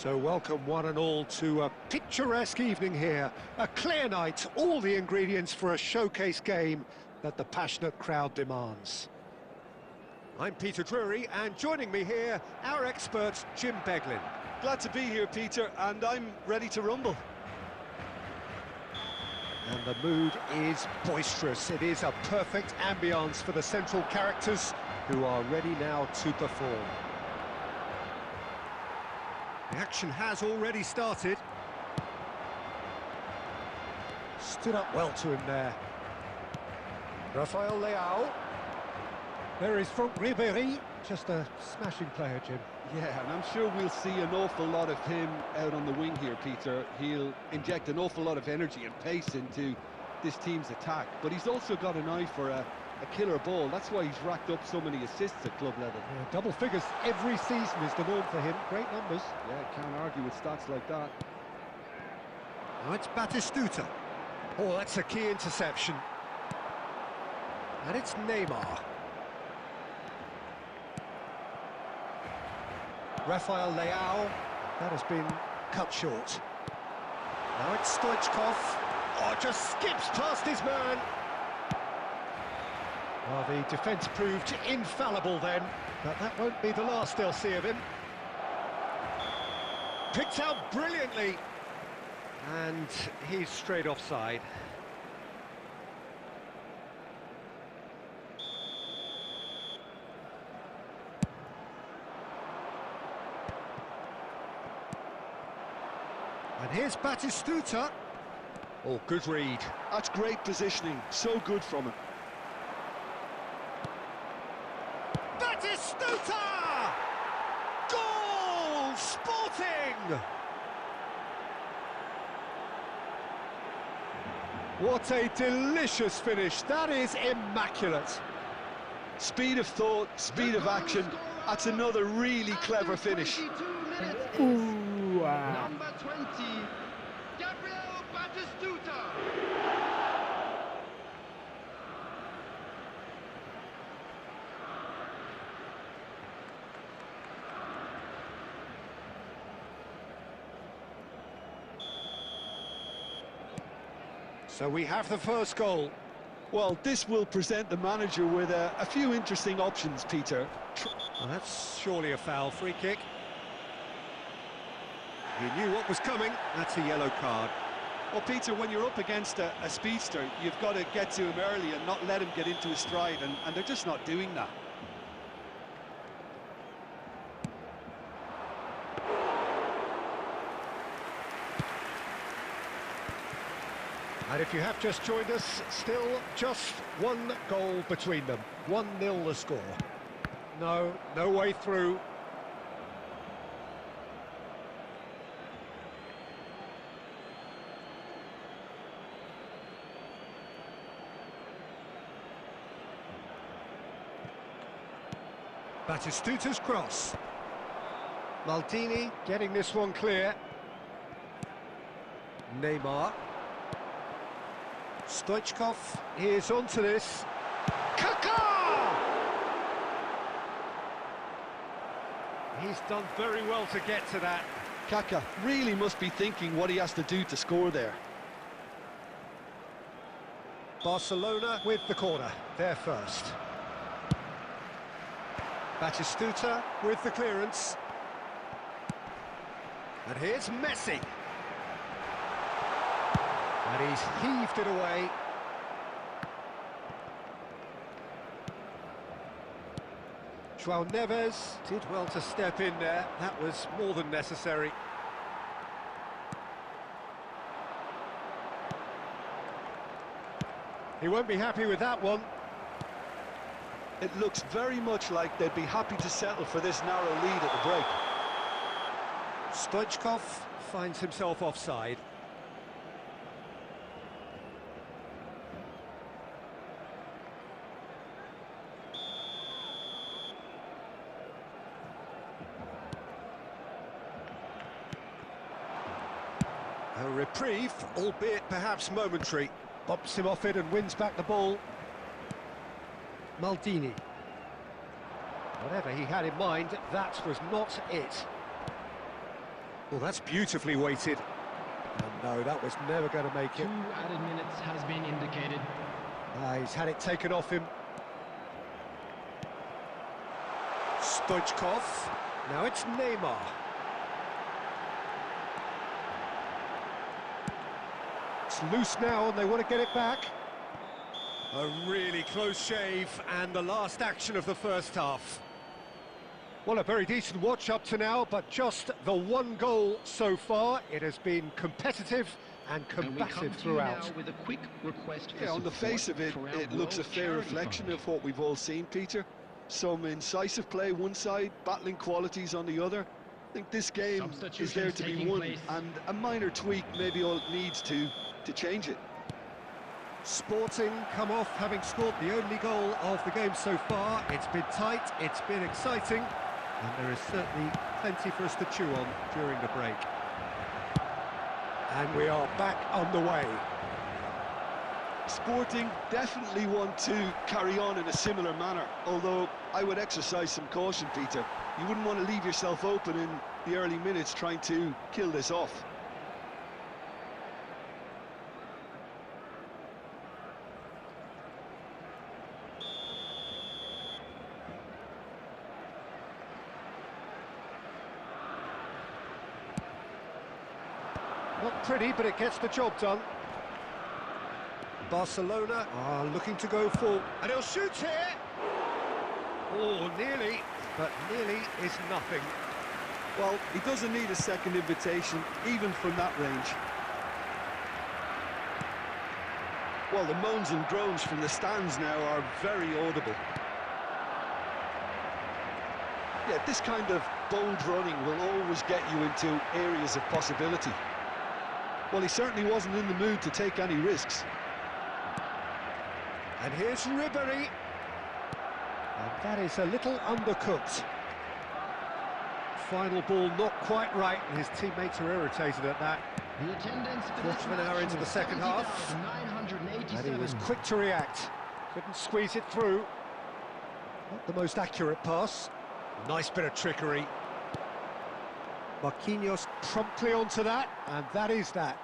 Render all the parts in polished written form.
So welcome one and all to a picturesque evening here. A clear night, all the ingredients for a showcase game that the passionate crowd demands. I'm Peter Drury, and joining me here, our expert, Jim Beglin. Glad to be here, Peter, and I'm ready to rumble. And the mood is boisterous. It is a perfect ambience for the central characters who are ready now to perform. The action has already started. Stood up well to him there. Rafael Leao. There is Franck Ribéry, just a smashing player, Jim. Yeah, and I'm sure we'll see an awful lot of him out on the wing here, Peter. He'll inject an awful lot of energy and pace into this team's attack, but he's also got an eye for a killer ball. That's why he's racked up so many assists at club level. Yeah, double figures every season is the norm for him. Great numbers. Yeah, can't argue with stats like that. Now it's Batistuta. Oh, that's a key interception. And it's Neymar. Rafael Leao. That has been cut short. Now it's Stoichkov. Oh, just skips past his man. Well, the defence proved infallible then, but that won't be the last they'll see of him. Picked out brilliantly. And he's straight offside. And here's Batistuta. Oh, good read. That's great positioning, so good from him. Batistuta! Goal! Sporting! What a delicious finish. That is immaculate. Speed of thought, speed of action. That's another really clever finish. Ooh, wow. Number 20, Gabriel Batistuta. So we have the first goal. Well, this will present the manager with a few interesting options, Peter. Well, that's surely a foul. Free kick. He knew what was coming. That's a yellow card. Well, Peter, when you're up against a speedster, you've got to get to him early and not let him get into his stride, and they're just not doing that. And if you have just joined us, still just one goal between them. 1-0 the score. No way through. Batistuta's cross. Maldini getting this one clear. Neymar. Stoichkov is onto this. Kaká! He's done very well to get to that. Kaká really must be thinking what he has to do to score there. Barcelona with the corner, they're first. Batistuta with the clearance. And here's Messi. And he's heaved it away. João Neves did well to step in there. That was more than necessary. He won't be happy with that one. It looks very much like they'd be happy to settle for this narrow lead at the break. Stoichkov finds himself offside. A reprieve, albeit perhaps momentary. Bumps him off it and wins back the ball. Maldini. Whatever he had in mind, that was not it. Well, that's beautifully weighted. And no, that was never going to make it. 2 added minutes has been indicated. He's had it taken off him. Stoichkov. Now it's Neymar. It's loose now and they want to get it back. A really close shave and the last action of the first half. Well, a very decent watch up to now, but just the one goal so far. It has been competitive and combative throughout. Now with a quick request for On the face of it, it looks a fair reflection of what we've all seen, Peter. Some incisive play one side, battling qualities on the other. I think this game is there to be won, and a minor tweak maybe all it needs to change it. Sporting come off having scored the only goal of the game so far. It's been tight, it's been exciting, and there is certainly plenty for us to chew on during the break. And we are back underway. Sporting definitely want to carry on in a similar manner, although I would exercise some caution, Peter. You wouldn't want to leave yourself open in the early minutes trying to kill this off. Not pretty, but it gets the job done. Barcelona are looking to go full. And he'll shoot here! Oh, nearly, but nearly is nothing. Well, he doesn't need a second invitation, even from that range. Well, the moans and groans from the stands now are very audible. Yeah, this kind of bold running will always get you into areas of possibility. Well, he certainly wasn't in the mood to take any risks. And here's Ribéry. And that is a little undercooked. Final ball not quite right, and his teammates are irritated at that. The attendance for Quarter of an hour into the second half. And he was quick to react. Couldn't squeeze it through. Not the most accurate pass. Nice bit of trickery. Marquinhos promptly onto that, and that is that.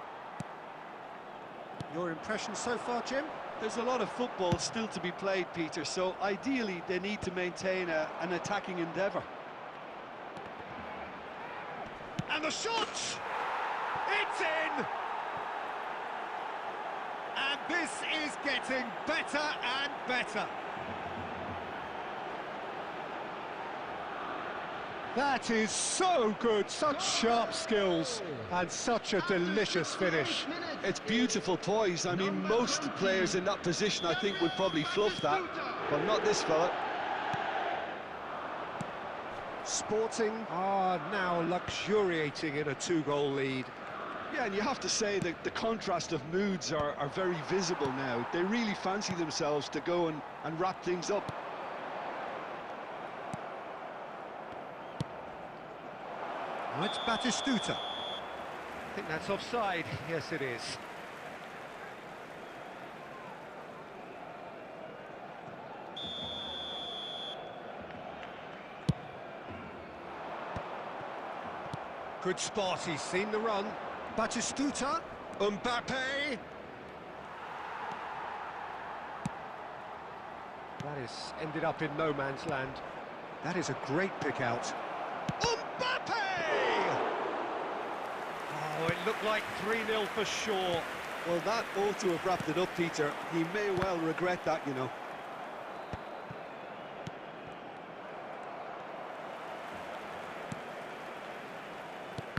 Your impression so far, Jim? There's a lot of football still to be played, Peter, so ideally they need to maintain an attacking endeavour. And the shot! It's in! And this is getting better and better. That is so good, such sharp skills, and such a delicious finish. It's beautiful poise. I mean, most players in that position, I think, would probably fluff that, but not this fella. Sporting are now luxuriating in a 2-goal lead. Yeah, and you have to say that the contrast of moods are very visible now. They really fancy themselves to go and wrap things up. Now it's Batistuta. I think that's offside. Yes, it is. Good spot, he's seen the run. Batistuta, Mbappe. That is ended up in no man's land. That is a great pick out. Mbappe! Oh, it looked like 3-0 for sure. Well, that ought to have wrapped it up, Peter. He may well regret that, you know.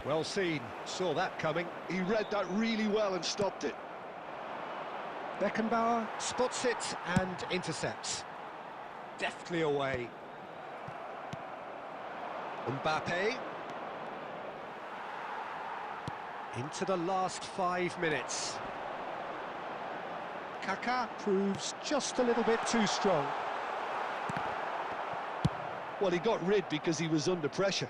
Well seen, saw that coming. He read that really well and stopped it. Beckenbauer spots it and intercepts. Deftly away. Mbappe. Into the last 5 minutes. Kaká proves just a little bit too strong. Well, he got rid because he was under pressure.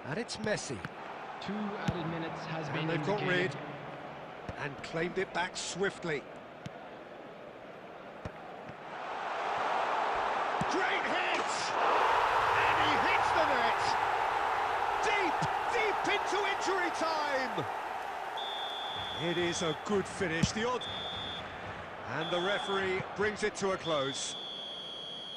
And it's Messi. 2 added minutes has been And they've got indicated. rid and claimed it back swiftly. Great hit! he hits the net! Deep into injury time! It is a good finish, the odd... And the referee brings it to a close.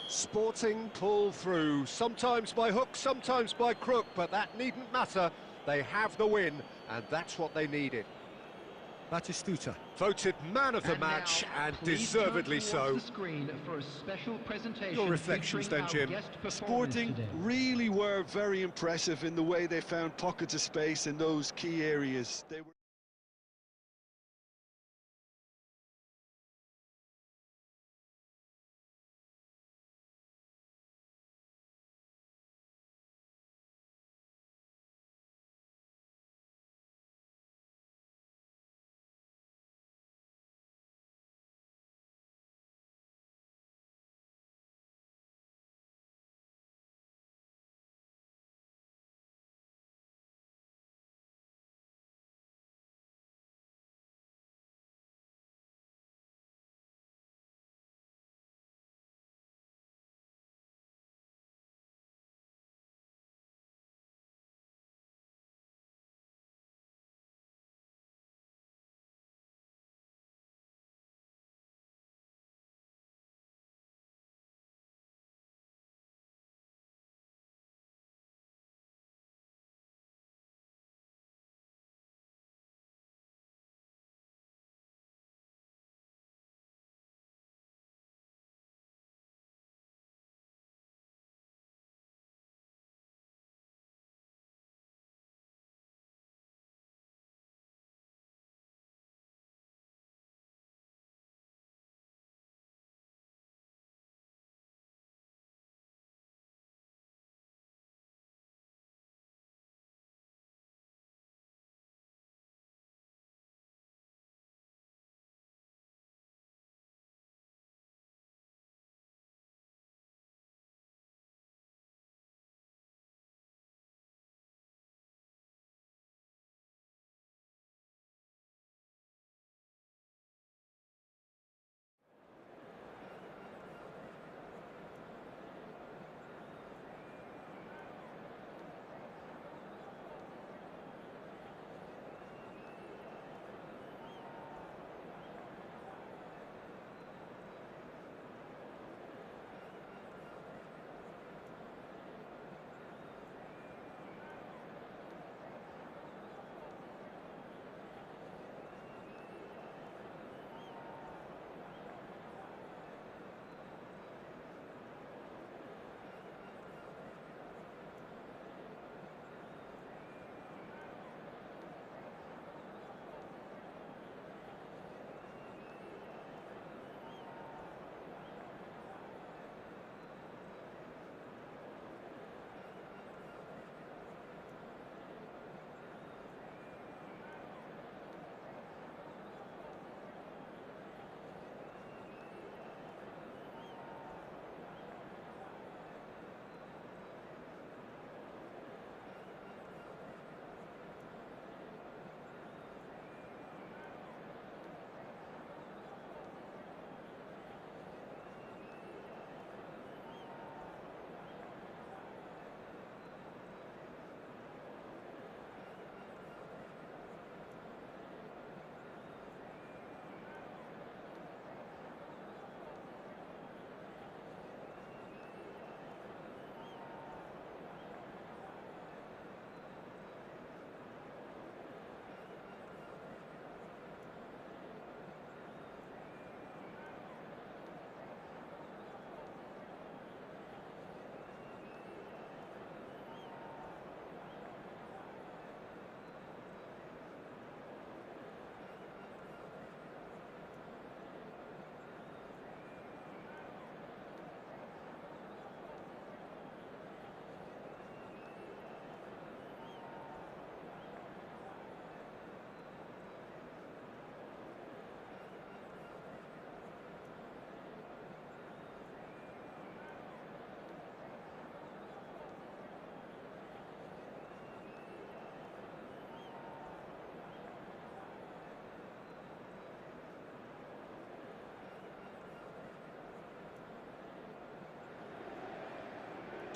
Sporting pull through, sometimes by hook, sometimes by crook, but that needn't matter. They have the win, and that's what they needed. Batistuta, voted man of the match, now, and please deservedly turn towards so. the screen for a special presentation Your reflections featuring then, our Jim. guest performance Sporting today. really were very impressive in the way they found pockets of space in those key areas. They were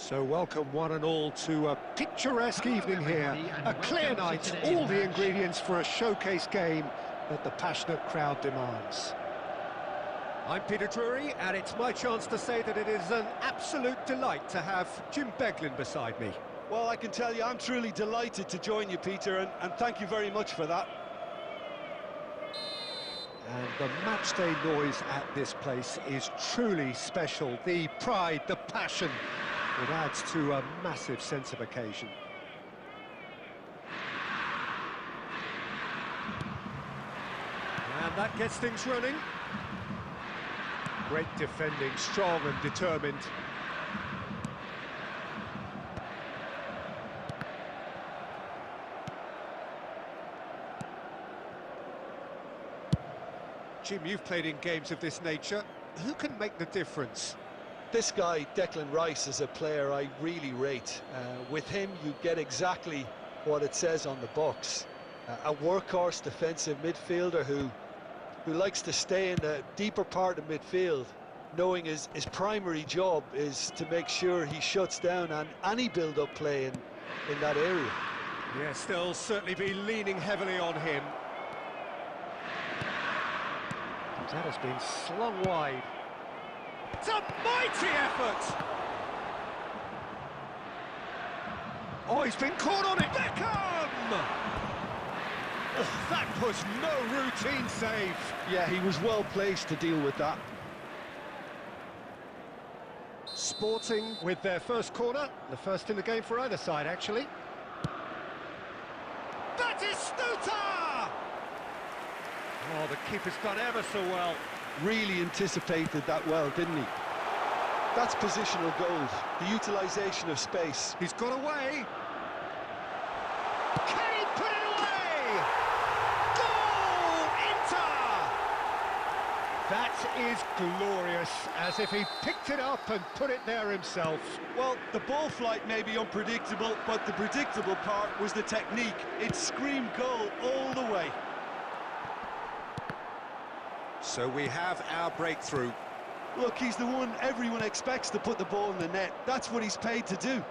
So welcome one and all to a picturesque evening here. A clear night, all the ingredients for a showcase game that the passionate crowd demands. I'm Peter Drury, and it's my chance to say that it is an absolute delight to have Jim Beglin beside me. Well, I can tell you I'm truly delighted to join you, Peter, and thank you very much for that. And the matchday noise at this place is truly special. The pride, the passion, it adds to a massive sense of occasion. And that gets things running. Great defending, strong and determined. Jim, you've played in games of this nature. Who can make the difference? This guy, Declan Rice, is a player I really rate. With him, you get exactly what it says on the box. A workhorse defensive midfielder who likes to stay in the deeper part of midfield, knowing his primary job is to make sure he shuts down any build-up play in that area. Yes, they'll certainly be leaning heavily on him. That has been slung wide. It's a mighty effort! Oh, he's been caught on it! Beckham! Oh, that was no routine save. Yeah, he was well placed to deal with that. Sporting with their first corner, the first in the game for either side, actually. Batistuta! Oh, the keeper's done ever so well. Really anticipated that well, didn't he? That's positional goals, the utilisation of space. He's got away. Can he put it away? Goal! Inter! That is glorious, as if he picked it up and put it there himself. Well, the ball flight may be unpredictable, but the predictable part was the technique. It screamed goal all the way. So we have our breakthrough. Look, he's the one everyone expects to put the ball in the net. That's what he's paid to do.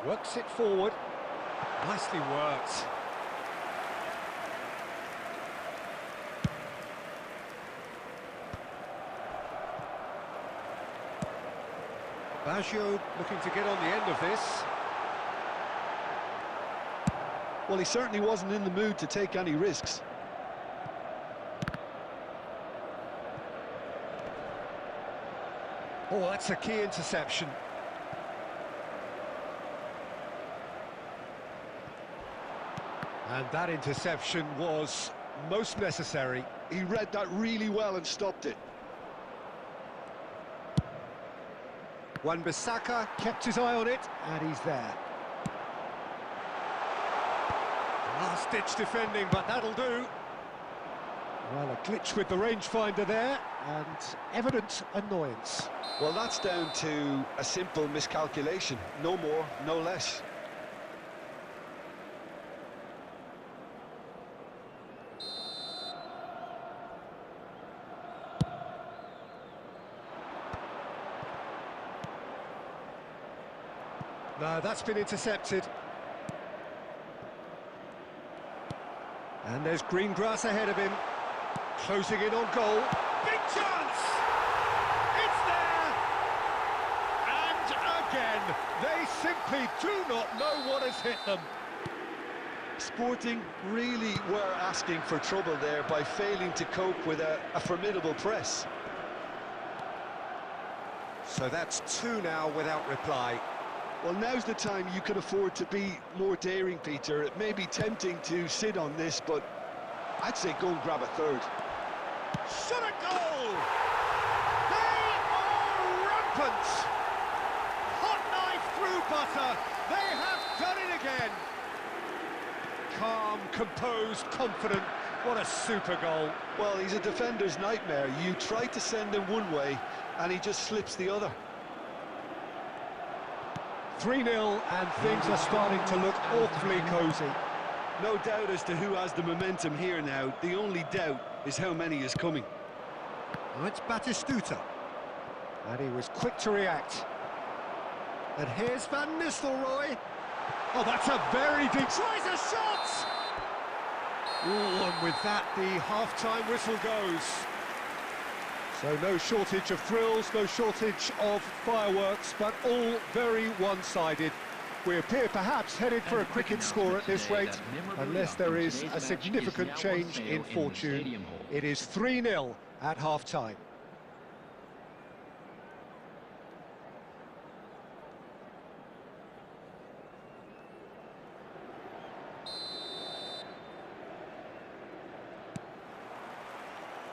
Works it forward. Nicely worked. Baggio looking to get on the end of this. Well, he certainly wasn't in the mood to take any risks. Oh, that's a key interception. And that interception was most necessary. He read that really well and stopped it. Wan-Bissaka kept his eye on it, and he's there. Last-ditch defending, but that'll do. Well, a glitch with the rangefinder there, and evident annoyance. Well, that's down to a simple miscalculation. No more, no less. No, that's been intercepted. And there's green grass ahead of him. Closing in on goal. Big chance! It's there! And again, they simply do not know what has hit them. Sporting really were asking for trouble there by failing to cope with a formidable press. So that's two now without reply. Well, now's the time you can afford to be more daring, Peter. It may be tempting to sit on this, but I'd say go and grab a third. Shot a goal! They are rampant! Hot knife through butter. They have done it again. Calm, composed, confident. What a super goal. Well, he's a defender's nightmare. You try to send him one way, and he just slips the other. 3-0, and things are starting to look awfully cosy. No doubt as to who has the momentum here now. The only doubt is how many is coming. Oh, it's Batistuta. And he was quick to react. And here's Van Nistelrooy. Oh, that's a very deep... Tries a shot! Ooh, and with that, the half-time whistle goes. So no shortage of thrills, no shortage of fireworks, but all very one-sided. We appear perhaps headed for a cricket score at this rate, unless there is a significant change in fortune. It is 3-0 at half-time.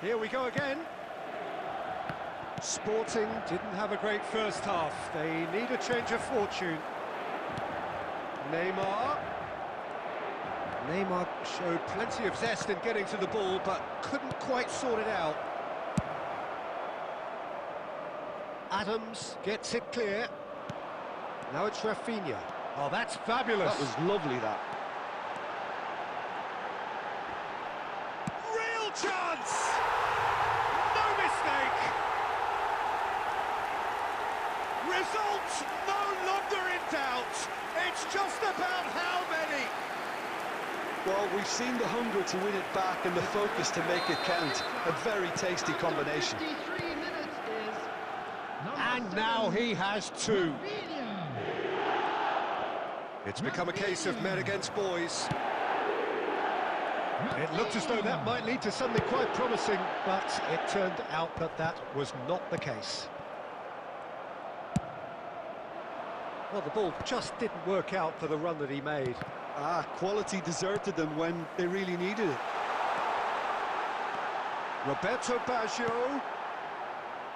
Here we go again. Sporting didn't have a great first half. They need a change of fortune. Neymar showed plenty of zest in getting to the ball, but couldn't quite sort it out. Adams gets it clear. Now it's Rafinha. Oh, that's fabulous. That was lovely, that. Real chance! No mistake! Result no longer in doubt. It's just about how many. Well, we've seen the hunger to win it back and the focus to make it count. A very tasty combination. 53 minutes is And now he has two. It's become a case of men against boys. It looked as though that might lead to something quite promising, but it turned out that that was not the case. Well, the ball just didn't work out for the run that he made. Quality deserted them when they really needed it. Roberto Baggio,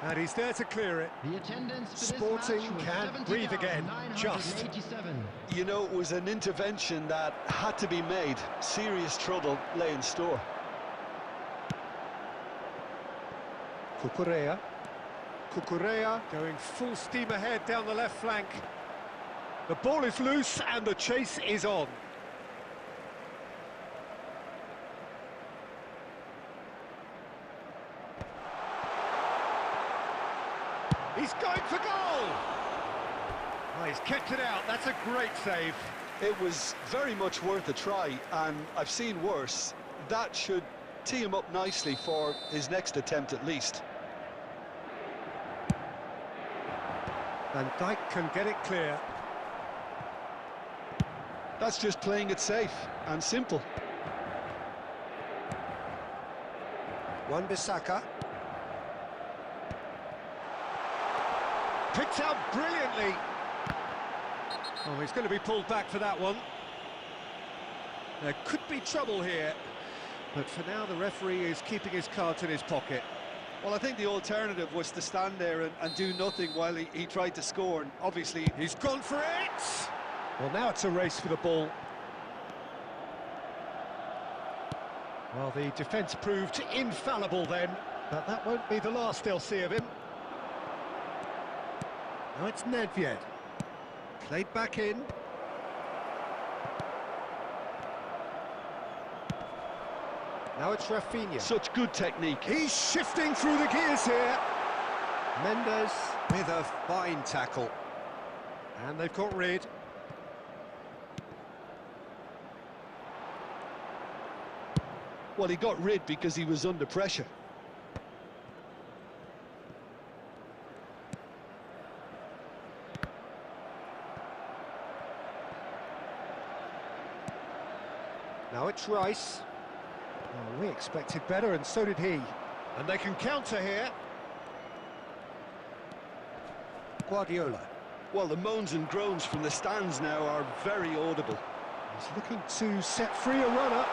and he's there to clear it. the attendance for Sporting this match was can't breathe again, just. 70,987. You know, it was an intervention that had to be made. Serious trouble lay in store. Cucurella going full steam ahead down the left flank. The ball is loose and the chase is on. He's going for goal! Oh, he's kept it out, that's a great save. It was very much worth a try, and I've seen worse. That should tee him up nicely for his next attempt at least. Van Dijk can get it clear. That's just playing it safe and simple. Wan-Bissaka. Picked out brilliantly. Oh, he's going to be pulled back for that one. There could be trouble here, but for now the referee is keeping his cards in his pocket. Well, I think the alternative was to stand there and do nothing while he tried to score, and obviously... He's gone for it! Well, now it's a race for the ball. Well, the defence proved infallible then, but that won't be the last they'll see of him. Now it's Nedved. Played back in. Now it's Rafinha. Such good technique. He's shifting through the gears here. Mendes with a fine tackle. And they've got rid. Well, he got rid because he was under pressure. Now it's Rice. Oh, we expected better, and so did he. And they can counter here. Guardiola. Well, the moans and groans from the stands now are very audible. He's looking to set free a runner.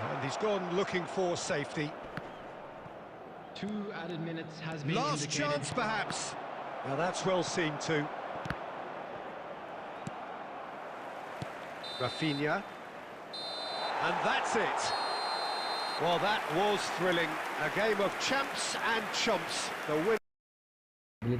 And he's gone looking for safety. 2 added minutes has been Last indicated. chance, perhaps. Now that's well seen too. Rafinha. And that's it. Well, that was thrilling. A game of champs and chumps. The winner.